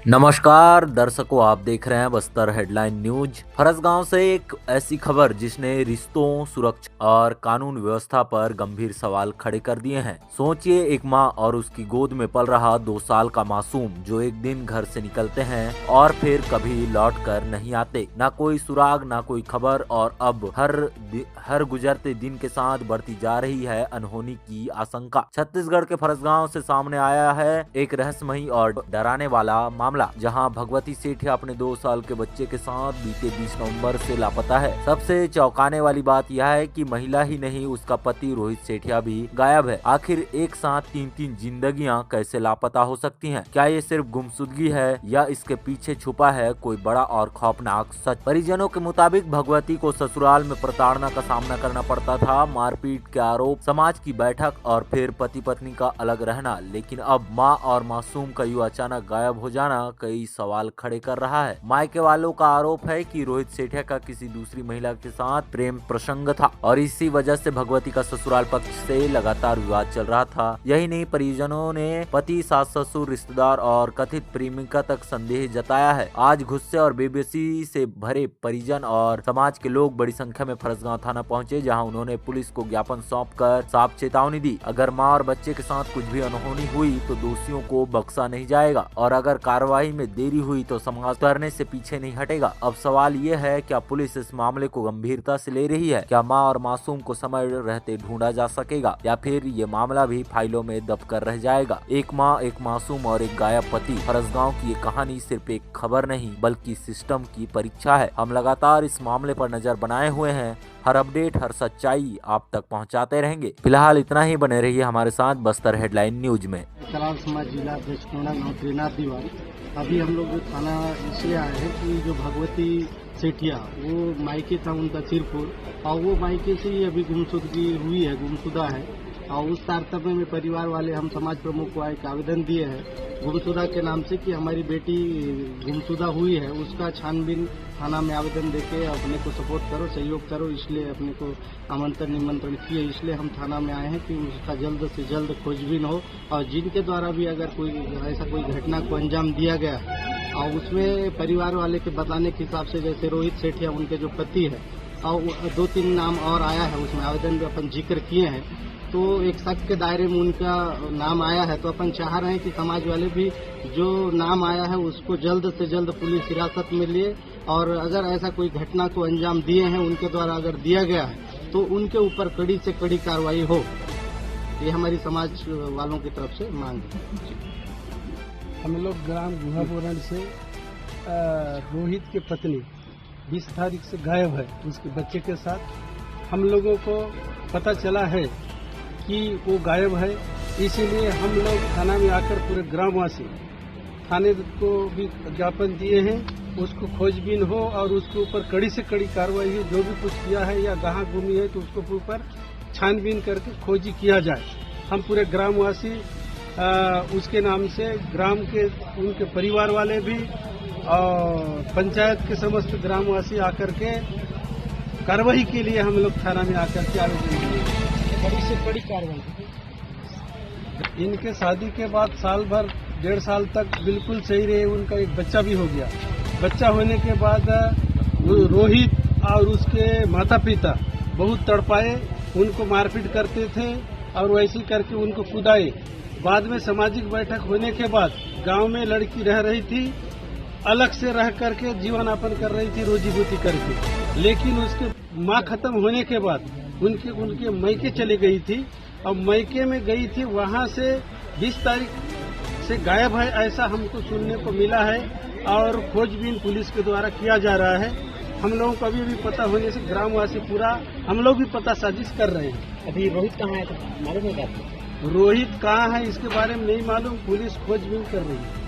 नमस्कार दर्शकों, आप देख रहे हैं बस्तर हेडलाइन न्यूज। फरसगांव से एक ऐसी खबर जिसने रिश्तों, सुरक्षा और कानून व्यवस्था पर गंभीर सवाल खड़े कर दिए हैं। सोचिए, एक माँ और उसकी गोद में पल रहा 2 साल का मासूम जो एक दिन घर से निकलते हैं और फिर कभी लौट कर नहीं आते। ना कोई सुराग, ना कोई खबर, और अब हर गुजरते दिन के साथ बढ़ती जा रही है अनहोनी की आशंका। छत्तीसगढ़ के फरसगांव से सामने आया है एक रहस्यमयी और डराने वाला मामला, जहां भगवती सेठिया अपने 2 साल के बच्चे के साथ बीते 20 नवंबर से लापता है। सबसे चौंकाने वाली बात यह है कि महिला ही नहीं, उसका पति रोहित सेठिया भी गायब है। आखिर एक साथ 3 जिंदगियां कैसे लापता हो सकती हैं? क्या ये सिर्फ गुमशुदगी है या इसके पीछे छुपा है कोई बड़ा और खौफनाक सच? परिजनों के मुताबिक भगवती को ससुराल में प्रताड़ना का सामना करना पड़ता था, मारपीट के आरोप, समाज की बैठक और फिर पति पत्नी का अलग रहना। लेकिन अब माँ और मासूम का यूं अचानक गायब हो जाना कई सवाल खड़े कर रहा है। मायके वालों का आरोप है कि रोहित सेठिया का किसी दूसरी महिला के साथ प्रेम प्रसंग था और इसी वजह से भगवती का ससुराल पक्ष से लगातार विवाद चल रहा था। यही नहीं, परिजनों ने पति, सास, ससुर, रिश्तेदार और कथित प्रेमिका तक संदेह जताया है। आज गुस्से और बेबसी से भरे परिजन और समाज के लोग बड़ी संख्या में फरसगांव थाना पहुंचे, जहां उन्होंने पुलिस को ज्ञापन सौंपकर साफ चेतावनी दी। अगर मां और बच्चे के साथ कुछ भी अनहोनी हुई तो दोषियों को बख्शा नहीं जाएगा और अगर कार्रवाई में देरी हुई तो समाज करने से पीछे नहीं हटेगा। अब सवाल ये है, क्या पुलिस इस मामले को गंभीरता से ले रही है? क्या मां और मासूम को समय रहते ढूंढा जा सकेगा या फिर ये मामला भी फाइलों में दब कर रह जाएगा? एक मां, एक मासूम और एक गायब पति। फरसगांव की ये कहानी सिर्फ एक खबर नहीं बल्कि सिस्टम की परीक्षा है। हम लगातार इस मामले पर नजर बनाए हुए हैं। हर अपडेट, हर सच्चाई आप तक पहुंचाते रहेंगे। फिलहाल इतना ही, बने रहिए हमारे साथ बस्तर हेडलाइन न्यूज में। कलाल समाज जिला अध्यक्ष त्रिनाथ दीवान। अभी हम लोग थाना इसलिए आए हैं कि जो भगवती सेठिया, वो मायके था उनका सिरपुर, और वो मायके से ही अभी गुमशुदगी हुई है, गुमशुदा है। और उस तारतम्य में परिवार वाले हम समाज प्रमुख को एक आवेदन दिए हैं गुमशुदा के नाम से कि हमारी बेटी गुमशुदा हुई है, उसका छानबीन थाना में आवेदन देके अपने को सपोर्ट करो, सहयोग करो। इसलिए अपने को आमंत्रण निमंत्रण किए, इसलिए हम थाना में आए हैं कि उसका जल्द से जल्द खोजबीन हो और जिनके द्वारा भी अगर कोई ऐसा कोई घटना को अंजाम दिया गया और उसमें परिवार वाले के बताने के हिसाब से, जैसे रोहित सेठिया उनके जो पति है, और 2-3 नाम और आया है उसमें आवेदन में अपन जिक्र किए हैं, तो एक शक के दायरे में उनका नाम आया है। तो अपन चाह रहे हैं कि समाज वाले भी जो नाम आया है उसको जल्द से जल्द पुलिस हिरासत में लिए, और अगर ऐसा कोई घटना को अंजाम दिए हैं उनके द्वारा अगर दिया गया है तो उनके ऊपर कड़ी से कड़ी कार्रवाई हो। ये हमारी समाज वालों की तरफ से मांग है। हम लोग ग्राम गुहापुरण से रोहित की पत्नी 20 तारीख से गायब है उसके बच्चे के साथ। हम लोगों को पता चला है कि वो गायब है, इसीलिए हम लोग थाना में आकर पूरे ग्रामवासी थाने को भी ज्ञापन दिए हैं, उसको खोजबीन हो और उसके ऊपर कड़ी से कड़ी कार्रवाई हो। जो भी कुछ किया है या कहाँ गुमी है तो उसको ऊपर छानबीन करके खोजी किया जाए। हम पूरे ग्रामवासी उसके नाम से ग्राम के उनके परिवार वाले भी और पंचायत के समस्त ग्रामवासी आकर के कार्रवाई के लिए हम लोग थाना में आकर के आवेदन दिए। कड़ी से कड़ी कार्रवाई। इनके शादी के बाद साल भर 1.5 साल तक बिल्कुल सही रहे, उनका एक बच्चा भी हो गया। बच्चा होने के बाद रोहित और उसके माता पिता बहुत तड़पाए, उनको मारपीट करते थे और वैसे करके उनको कुदाए। बाद में सामाजिक बैठक होने के बाद गांव में लड़की रह रही थी, अलग से रह करके जीवन यापन कर रही थी, रोजी रोटी करके। लेकिन उसके माँ खत्म होने के बाद उनके मैके चली गई थी और मैके में गई थी, वहां से 20 तारीख से गायब है ऐसा हमको सुनने को मिला है और खोजबीन पुलिस के द्वारा किया जा रहा है। हम लोगों को अभी भी पता होने से ग्रामवासी पूरा हम लोग भी पता साजिश कर रहे हैं। अभी रोहित कहाँ है मालूम है? रोहित कहाँ है इसके बारे में नहीं मालूम, पुलिस खोजबीन कर रही है।